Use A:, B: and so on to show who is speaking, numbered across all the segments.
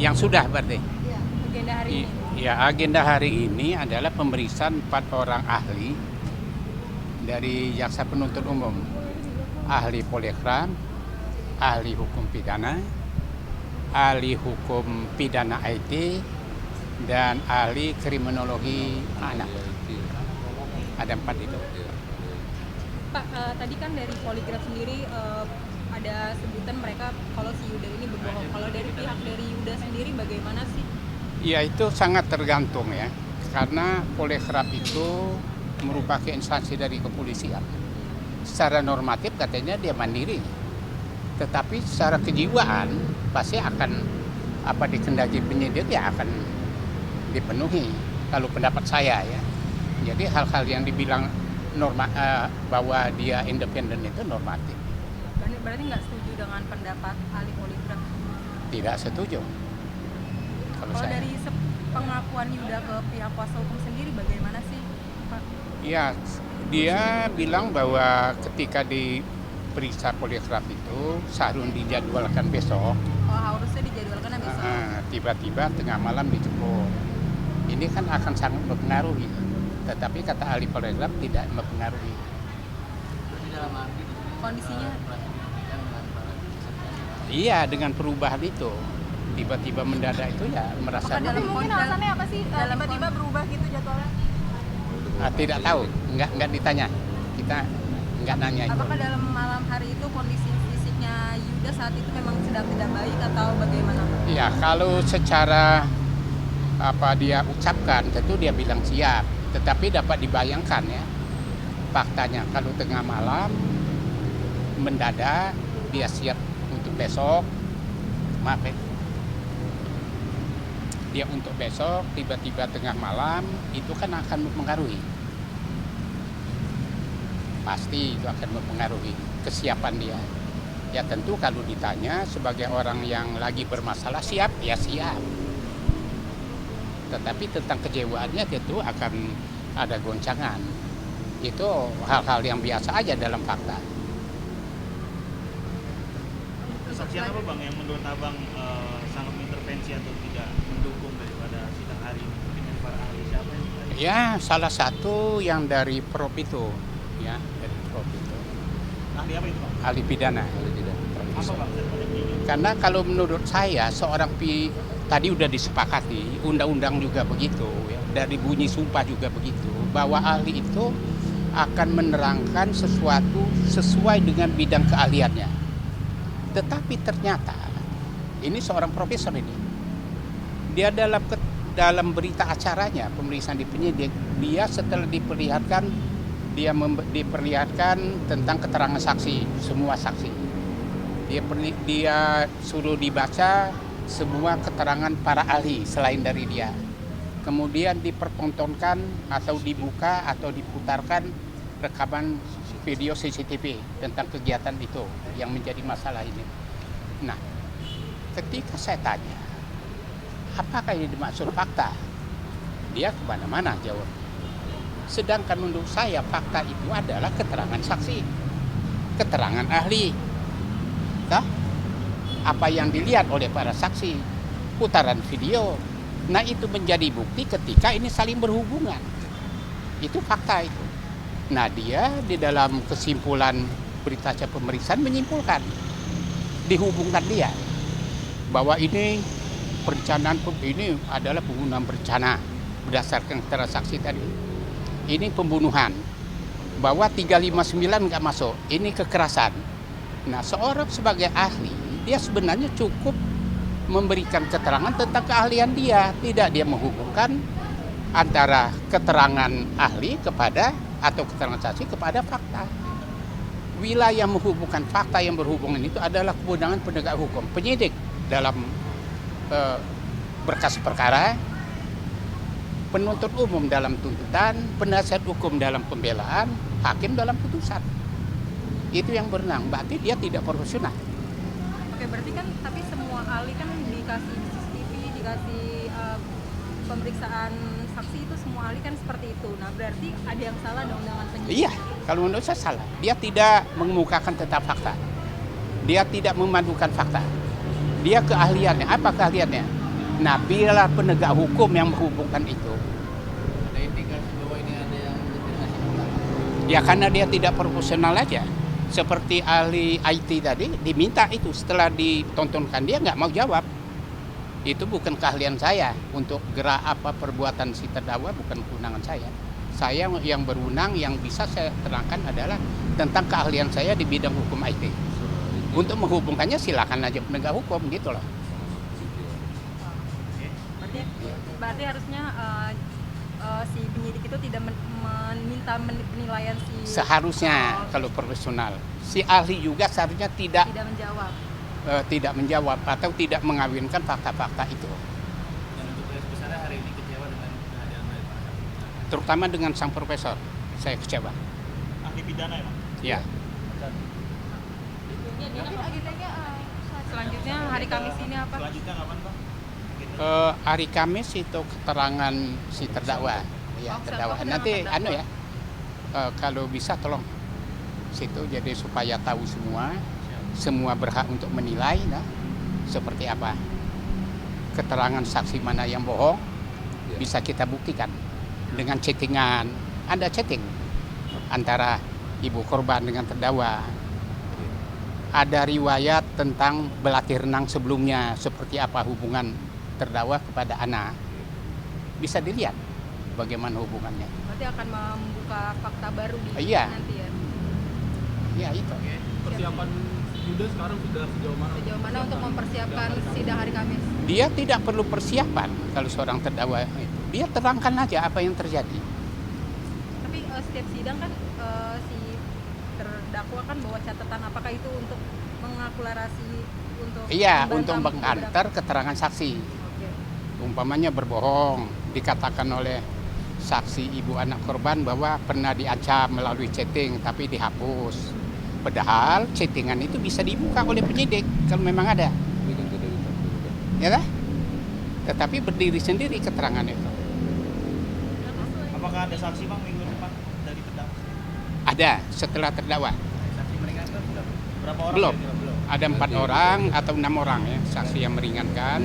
A: Yang sudah berarti.
B: Ya, agenda hari ini.
A: Ya, agenda hari ini adalah pemeriksaan 4 orang ahli dari jaksa penuntut umum. Ahli poligraf, ahli hukum pidana, ahli hukum pidana IT, dan ahli kriminologi anak. Ada 4 itu.
B: Pak, tadi kan dari poligraf sendiri ada sebutan mereka kalau si Yuda ini berbohong. Kalau dari pihak dari Yuda sendiri bagaimana sih?
A: Ya, itu sangat tergantung ya. Karena poligraf itu merupakan instansi dari kepolisian. Secara normatif katanya dia mandiri. Tetapi secara kejiwaan pasti akan dikendaki penyidik ya akan dipenuhi kalau pendapat saya ya. Jadi hal-hal yang dibilang bahwa dia independen itu normatif.
B: Berarti nggak setuju dengan pendapat ahli poligraf?
A: Tidak setuju. Kalau
B: dari pengakuan Yuda ke pihak kuasa hukum sendiri bagaimana sih, Pak?
A: Ya, dia bilang bahwa ketika diperiksa poligraf itu seharusnya dijadwalkan besok.
B: Oh, harusnya dijadwalkan besok.
A: Tiba-tiba tengah malam dijemput. Ini kan akan sangat mempengaruhi. Tetapi kata ahli poligraf tidak mempengaruhi.
B: Kondisinya?
A: Iya, dengan perubahan itu. Tiba-tiba mendadak itu ya merasa.
B: Tapi mungkin alasannya apa sih tiba-tiba berubah gitu jadwalnya?
A: Tidak tahu, nggak ditanya. Kita nggak nanya itu.
B: Apakah dalam malam hari itu kondisi fisiknya Yuda saat itu memang sedang tidak baik atau bagaimana?
A: Iya, kalau secara dia ucapkan tentu dia bilang siap. Tetapi dapat dibayangkan ya, faktanya kalau tengah malam mendadak dia siap untuk besok, maaf ya, dia untuk besok tiba-tiba tengah malam itu kan akan mempengaruhi, pasti itu akan mempengaruhi kesiapan dia. Ya tentu kalau ditanya sebagai orang yang lagi bermasalah siap, ya siap. Tetapi tentang kejiwaannya tentu akan ada goncangan. Itu hal-hal yang biasa aja dalam fakta.
C: Kesaksian apa Bang yang menurut Abang sangat mengintervensi atau tidak mendukung daripada sidang hari ini? Mungkin dari para ahli siapa yang
A: Ya, salah satu yang dari Prop itu, ya, dari Prop itu.
C: ahli apa itu Bang?
A: Ahli pidana.
C: Apa Bang?
A: Karena kalau menurut saya tadi udah disepakati, undang-undang juga begitu, ya, dari bunyi sumpah juga begitu, bahwa ahli itu akan menerangkan sesuatu sesuai dengan bidang keahliannya. Tetapi ternyata ini seorang profesor ini, dia dalam berita acaranya pemeriksaan di penyidik, dia setelah diperlihatkan tentang keterangan saksi, semua saksi. Dia suruh dibaca semua keterangan para ahli selain dari dia. Kemudian dipertontonkan atau dibuka atau diputarkan rekaman video CCTV tentang kegiatan itu yang menjadi masalah ini. Nah, ketika saya tanya, apakah ini dimaksud fakta? Dia kemana-mana jawab. Sedangkan menurut saya fakta itu adalah keterangan saksi, keterangan ahli. Nah, apa yang dilihat oleh para saksi, putaran video. Nah, itu menjadi bukti ketika ini saling berhubungan. Itu fakta itu. Nah, dia di dalam kesimpulan berita acara pemeriksaan menyimpulkan, dihubungkan dia bahwa ini perencanaan ini adalah pembunuhan berencana berdasarkan keterangan saksi tadi. Ini pembunuhan, bahwa 359 nggak masuk, ini kekerasan. Nah, seorang sebagai ahli, dia sebenarnya cukup memberikan keterangan tentang keahlian dia, tidak dia menghubungkan antara keterangan ahli atau keterangan saksi kepada fakta. Wilayah menghubungkan fakta yang berhubungan itu adalah kewenangan penegak hukum, penyidik dalam berkas perkara, penuntut umum dalam tuntutan, penasihat hukum dalam pembelaan, hakim dalam putusan. Itu yang berenang, berarti dia tidak profesional.
B: Oke, berarti kan tapi semua ahli kan dikasih CCTV, dikasih pemeriksaan saksi, itu semua ahli kan seperti itu. Nah, berarti ada yang salah dong dengan penyidik?
A: Iya, kalau menurut saya salah. Dia tidak mengemukakan tentang fakta. Dia tidak memadukan fakta. Dia keahliannya, apa keahliannya? Nah, biarlah penegak hukum yang menghubungkan itu.
D: Ada indikasi bahwa ini ada yang ngasih utang.
A: Ya karena dia tidak profesional aja. Seperti ahli IT tadi diminta itu, setelah ditontonkan dia nggak mau jawab. Itu bukan keahlian saya untuk gerak apa perbuatan si terdakwa, bukan kewenangan saya. Saya yang berwenang yang bisa saya terangkan adalah tentang keahlian saya di bidang hukum IT. Untuk menghubungkannya silakan aja penegak hukum gitu loh.
B: Berarti harusnya si penyidik itu tidak meminta penilaian si
A: Seharusnya kalau profesional. Si ahli juga seharusnya tidak
B: tidak menjawab.
A: menjawab atau tidak mengawinkan fakta-fakta itu.
D: Dan untuk garis besarnya hari ini kecewa dengan kehadiran dari Pak Hakim.
A: Terutama dengan sang profesor, saya kecewa.
C: Ahli pidana ya, Bang?
A: Ya,
B: Mungkin agendanya selanjutnya hari Kamis ini apa?
C: Selanjutnya kapan, Bang? Gitu.
A: hari Kamis itu keterangan si terdakwa. Ya,
B: Oh,
A: terdakwa.
B: keterangan
A: Nanti
B: terdakwa.
A: kalau bisa tolong situ jadi supaya tahu semua berhak untuk menilai, nah, seperti apa keterangan saksi mana yang bohong bisa kita buktikan dengan chattingan. Ada chatting antara ibu korban dengan terdakwa. Ada riwayat tentang berlatih renang sebelumnya, seperti apa hubungan terdakwa kepada anak. Bisa dilihat bagaimana hubungannya.
B: Berarti akan membuka fakta baru di
A: Iya.
B: nanti ya.
A: Ya itu.
E: Persiapan Yuda sekarang sudah sejauh mana?
B: Sejauh mana untuk mempersiapkan sidang hari Kamis?
A: Dia tidak perlu persiapan kalau seorang terdakwa itu. Dia terangkan aja apa yang terjadi.
B: Tapi setiap sidang kan si terdakwa kan bawa catatan, apakah itu untuk mengaklarasi untuk
A: Iya,
B: membantah
A: untuk mengkantar keterangan saksi.
B: Oke.
A: Umpamanya berbohong, dikatakan oleh saksi ibu anak korban bahwa pernah diancam melalui chatting tapi dihapus. Padahal chattingan itu bisa dibuka oleh penyidik kalau memang ada. Ya kan? Tetapi berdiri sendiri keterangan itu.
C: Apakah ada saksi, Bang, minggu depan dari terdakwa?
A: Ada setelah terdakwa.
D: Saksi meringankan sudah.
C: Berapa orang?
A: Belum.
C: kira-kira? Belum.
A: Ada 4 orang atau 6 orang ya saksi yang meringankan.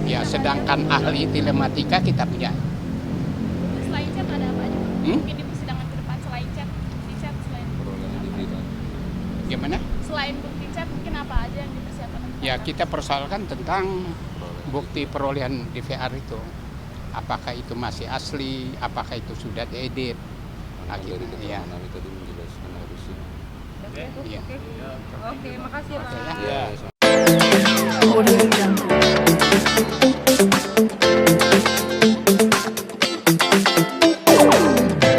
A: Ya, sedangkan ahli telematika kita punya.
F: Selain chat ada apa aja?
A: Hmm?
F: Mungkin di persidangan ke depan selain chat, bukti chat selain
A: Gimana?
F: selain bukti chat mungkin apa aja yang dipersiapkan?
A: Ya, kita persoalkan tentang bukti perolehan DVR itu. Apakah itu masih asli, apakah itu sudah diedit. Akhirnya, ya.
D: tadi menjelaskan harusnya.
B: Oke,
A: Iya.
B: oke. Oke, makasih ya, Pak.
A: Ya.
G: Audio Jungle.